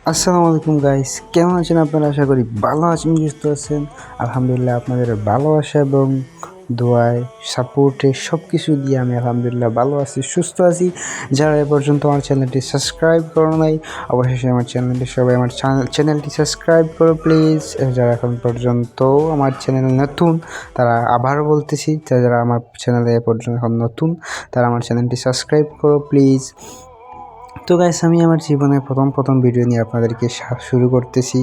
আসসালামু আলাইকুম গাইস, কেমন আছেন আপনারা? আশা করি ভালো আছেন, সুস্থ আছেন। আলহামদুলিল্লাহ, আপনাদের ভালোবাসা এবং দোয়ায়, সাপোর্টে সব কিছু দিয়ে আমি আলহামদুলিল্লাহ ভালো আছি, সুস্থ আছি। যারা এ পর্যন্ত আমার চ্যানেলটি সাবস্ক্রাইব করো নাই, অবশ্যই আমার চ্যানেলটি সবাই আমার চ্যানেলটি সাবস্ক্রাইব করো প্লিজ। যারা এখন পর্যন্ত আমার চ্যানেল নতুন, তারা আবারও বলতেছি, যারা আমার চ্যানেলে এ পর্যন্ত এখন নতুন, তারা আমার চ্যানেলটি সাবস্ক্রাইব করো প্লিজ। তো গাইস, আমি আমার জীবনের প্রথম ভিডিও নিয়ে আপনাদেরকে শুরু করতেছি।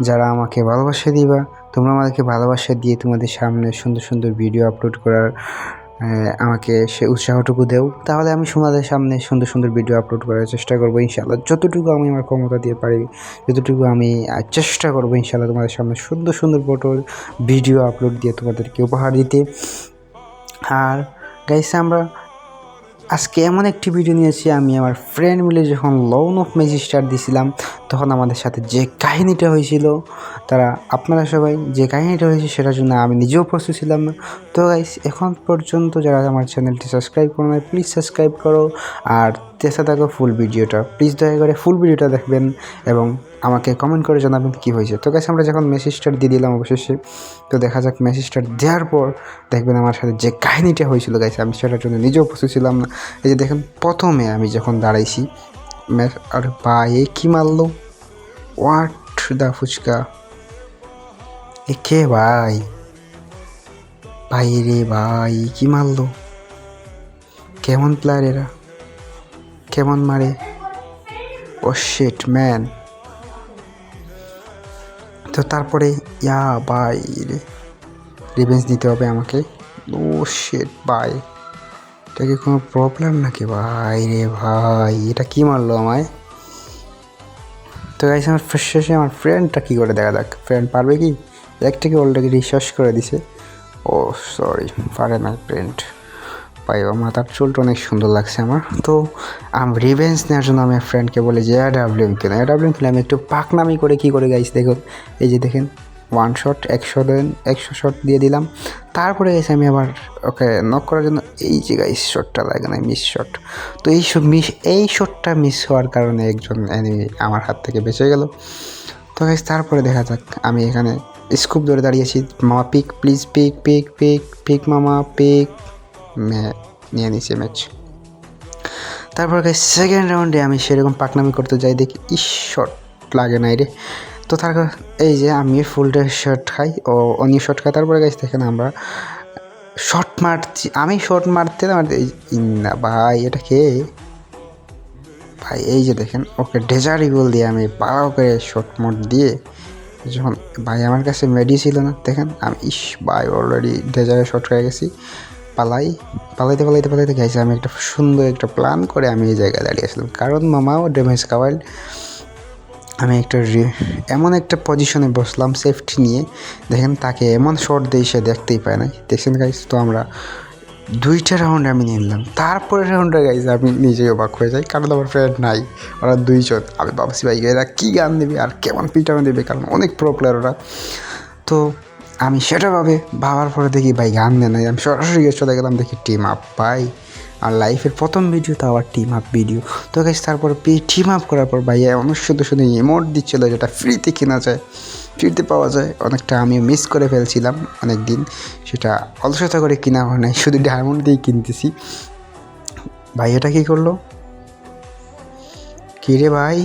যারা আমাকে ভালোবাসা দিবা, তোমরা আমাদেরকে ভালোবাসা দিয়ে তোমাদের সামনে সুন্দর সুন্দর ভিডিও আপলোড করার আমাকে সে উৎসাহটুকু দেও, তাহলে আমি তোমাদের সামনে সুন্দর সুন্দর ভিডিও আপলোড করার চেষ্টা করবো ইনশাআল্লাহ। যতটুকু আমি আমার ক্ষমতা দিয়ে পারি, যতটুকু আমি চেষ্টা করবো ইনশাআল্লাহ তোমাদের সামনে সুন্দর সুন্দর ভিডিও আপলোড দিয়ে তোমাদেরকে উপহার দিতে। আর গাইস, আমরা আজকে এমন একটি ভিডিও নিয়েছি, আমি আমার ফ্রেন্ড মিলে যখন লোন অফ ম্যাজিস্টার দিছিলাম, তখন আমাদের সাথে যে কাহিনীটা হয়েছিল, আপনারা সবাই যে কাহিনীটা হয়েছে সেটার জন্য আমি নিজেও প্রস্তুত ছিলাম না। তো গাইস, এখন পর্যন্ত যারা আমার চ্যানেলটি সাবস্ক্রাইব করো না, প্লিজ সাবস্ক্রাইব করো আর চেষ্টা থাকো ফুল ভিডিওটা, প্লিজ দয়া করে ফুল ভিডিওটা দেখবেন এবং আমাকে কমেন্ট করে জানাবেন কী হয়েছে। তো গাইস, আমরা যখন মেসেজটা দিয়ে দিলাম অবশেষে, তো দেখা যাক মেসেজটা দেওয়ার পর দেখবেন আমার সাথে যে কাহিনীটা হয়েছিল গাইস, আমি সেটার জন্য নিজেও প্রস্তুত ছিলাম না। এই যে দেখেন, প্রথমে আমি যখন দাঁড়াইছি, আর ভাই এ কী মারলো, হোয়াট দা ফুচকা, এ কে ভাই? ভাই রে ভাই, কি মারলো? কেমন প্লেয়ার এরা, কেমন মারে? ও শিট ম্যান। তো তারপরে ইয়া ভাই রে, রিভেঞ্জ নিতে হবে আমাকে। ও শিট ভাই, এটা কি কোনো প্রবলেম নাকি? ভাই রে ভাই, এটা কি মারলো আমায়? তো গাইস, আমার শেষে আমার ফ্রেন্ডটা কী করে দেখা যাক, ফ্রেন্ড পারবে কি? একটাকে অলরেডি রিসার্চ করে দিছে। ও সরি, পারে না ফ্রেন্ড। ভাই মাথার চুলটা অনেক সুন্দর লাগছে আমার। তো আমি রিভেঞ্জ নেওয়ার জন্য আমি ফ্রেন্ডকে বলি যে এডাব্লিউএম কিনে আমি একটু পাকনামি করে কী করে গাইস দেখুন, এই যে দেখেন, 1 শট 100 শট দিয়ে দিলাম। তারপরে গেছে আমি আবার ওকে নক করার জন্য, এই যে গাইস শটটা লাগে না, মিস শট। তো এই শটটা মিস হওয়ার কারণে একজন এনিমি আমার হাত থেকে বেঁচে গেল। তো গাইস, তারপরে দেখা যাক, আমি এখানে স্কুপ ধরে দাঁড়িয়েছি। মামা pick please, pick pick pick pick মামা পিক, নিয়ে নিছি ম্যাচ। তারপর গাইস, সেকেন্ড রাউন্ডে আমি সেরকম পাকনামি করতে যাই, দেখি শট লাগে নাই রে। তো তারপর এই যে আমি ফুলটা শট খাই, অন্য শট খাই। তারপরে গাইস দেখেন, আমরা শট মারছি, আমি শট মারতে না ভাই, এটা কে ভাই? এই যে দেখেন, ওকে ডেজার্ট ইগল দিয়ে আমি ভালো করে শট মোট দিয়ে, যখন ভাই আমার কাছে মেডি ছিল না, দেখেন আমি ভাই অলরেডি ডেজার্টে শট হয়ে গেছি। পালাইতে গেছি আমি একটা সুন্দর একটা প্ল্যান করে আমি এই জায়গায় দাঁড়িয়েছিলাম, কারণ মামাও ড্যামেজ খাওয়াইল। আমি এমন একটা পজিশনে বসলাম সেফটি নিয়ে, দেখেন তাকে এমন শট দিয়ে সে দেখতেই পায় নাই, দেখছেন গাইস। তো আমরা 2টা রাউন্ড আমি নিলাম। তারপরে রাউন্ডে গাইস আমি নিজেই অবাক হয়ে যাই, কারণ আমার ফ্রেন্ড নাই, ওরা 2জন। আমি ভাবছি ভাই এরা কী গান দেবে আর কেমন পিটানো দেবে, কারণ অনেক প্রো প্লেয়ার ওরা। তো আমি সেটা ভাবার পরে দেখি ভাই গান দেয় নাই, আমি সরাসরি চলে গেলাম, দেখি টিম আপ। ভাই আর লাইফের প্রথম ভিডিও, তো আবার টিম আপ ভিডিও। তো গাইস, তারপরে টিম আপ করার পর ভাই অনেক শুধু ইমোট দিচ্ছিলো, যেটা ফ্রিতে কেনা যায়, ফ্রিতে পাওয়া যায় অনেকটা। আমি মিস করে ফেলছিলাম অনেক দিন, সেটা অলসতা করে কিনা হয় নাই, শুধু ডায়মন্ড দিয়েই কিনতেছি। ভাই এটা কী করলো, কী রে ভাই,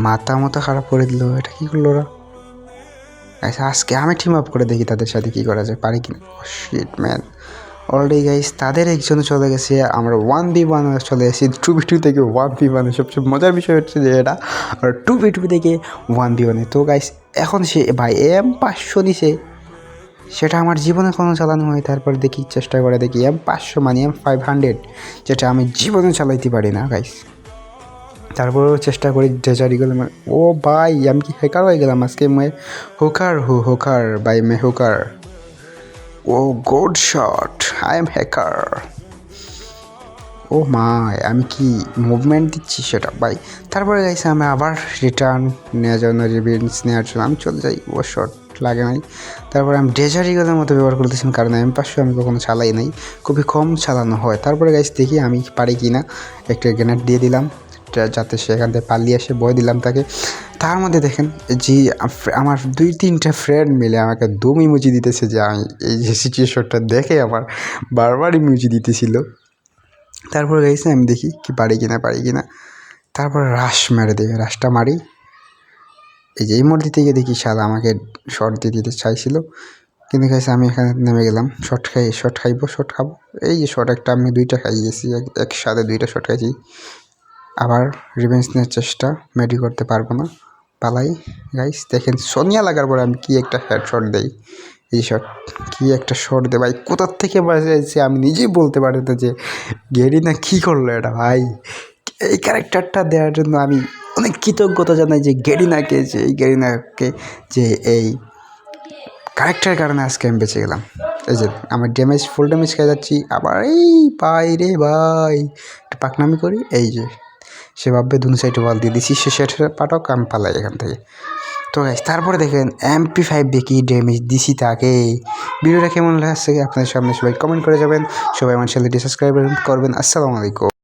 মাথা খারাপ করে দিল, এটা কী করলো ওরা? আচ্ছা, আজকে আমি টিম আপ করে দেখি তাদের সাথে কী করা যায়, পারি কিনা। শিট ম্যান, অলরেডি গাইস তাদের একজন চলে গেছে, আমরা 1v1 চলে এসেছি। 2v2 থেকে 1v1, সবচেয়ে মজার বিষয় হচ্ছে যে এটা আমরা 2v2 থেকে 1v1। তো গাইস, এখন সে ভাই M500 নিছে, সেটা আমার জীবনে কোনো চালানো হয়। তারপর দেখি, চেষ্টা করে দেখি M500 মানে M500, যেটা আমি জীবনে চালাইতে পারি না গাইস। তারপরেও চেষ্টা করি ডেজার্ট ইগল। ও ভাই, আমি কি হ্যাকার হয়ে গেলাম আজকে? হোকার বাই মে হোকার। Oh good shot, I am hacker. Oh my, আমি কি মুভমেন্ট দিচ্ছি সেটা ভাই। তারপরে গাইছে আমি আবার রিটার্ন নেওয়ার জন্য, রিভেঞ্জ নেওয়ার জন্য আমি চলে যাই। ও শট লাগে নাই। তারপরে আমি ডেজার্ট ইগলের মতো ব্যবহার করতেছিলাম, কারণ M500 আমি কখনো চালাই নাই, খুবই কম চালানো হয়। তারপরে গাইস দেখি আমি পারি কি না, একটা গ্রেনেড দিয়ে দিলাম, যাতে সেখান থেকে পালিয়ে এসে ভয় দিলাম তাকে। তার মধ্যে দেখেন যে আমার 2-3টা ফ্রেন্ড মিলে আমাকে দম ইমোজি দিতেছে, যে আমি এই যে সিচুয়েশনটা দেখে আমার বারবার ইমোজি দিতেছিল। তারপর গেছে আমি দেখি কি পারি কিনা। তারপর রাশ মেরে দেবে, রাশটা মারি, এই যে এই মোড় দিতে গিয়ে দেখি শালা আমাকে শর্ট দিয়ে দিতে চাইছিল, কিন্তু গেছে আমি এখানে নেমে গেলাম। শর্ট খাবো। এই যে শর্ট একটা আমি 2টা খাই গেছি, একসাথে 2টা শর্ট খাইছি। আবার রিভেঞ্জ নেওয়ার চেষ্টা, মেডি করতে পারবো না, পালাই। গাইস দেখেন সোনিয়া লাগার পরে আমি কি একটা হেড শট দেই, এই শট কি একটা শট দে ভাই, কোথার থেকে বাজাইছে আমি নিজেই বলতে পারি না যে গেরিনা কী করলো এটা ভাই। এই ক্যারেক্টারটা দেওয়ার জন্য আমি অনেক কৃতজ্ঞতা জানাই যে গেরিনাকে, যে এই গেরিনাকে, যে এই ক্যারেক্টারের কারণে আজকে আমি বেঁচে গেলাম। এই যে আমার ফুল ড্যামেজ খেয়ে যাচ্ছি, আবার এই ভাই রে ভাই একটু পাকনামি করি, এই যে সে ভাববে দুনো সাইডে বল দিয়ে দিচ্ছি, সে সেটা পাঠক, আমি পালাই এখান থেকে। তো গাইস তারপরে দেখেন MP5 দিয়ে কি ড্যামেজ দিছি তাকে। ভিডিওটা কেমন লাগছে আপনাদের সামনে সবাই কমেন্ট করে যাবেন, সবাই আমার চ্যানেলটি সাবস্ক্রাইব করবেন। আসসালামু আলাইকুম।